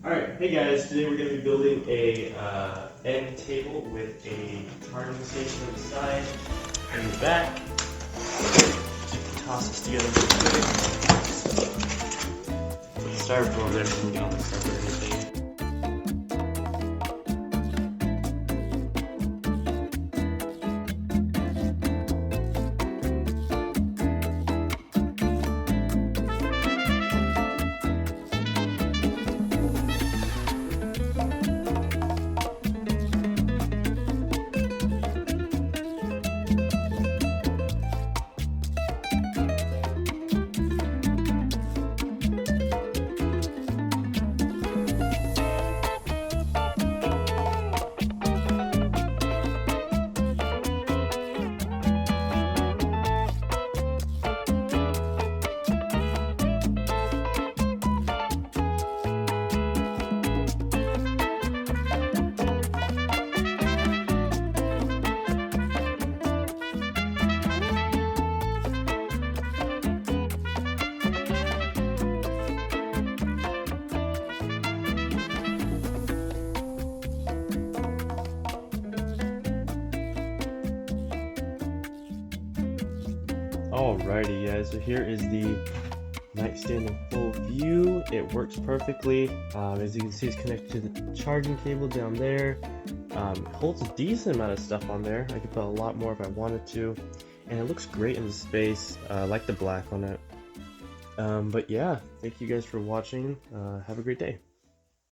Alright, hey guys, today we're going to be building a end table with a charging station on the side and the back. Toss this together real quick. Put the styrofoam there so we can get all the stuff and everything. Alrighty guys, so here is the nightstand in full view. It works perfectly. As you can see, it's connected to the charging cable down there. It holds a decent amount of stuff on there. I could put a lot more if I wanted to. And it looks great in the space. I like the black on it. But yeah, thank you guys for watching. Have a great day.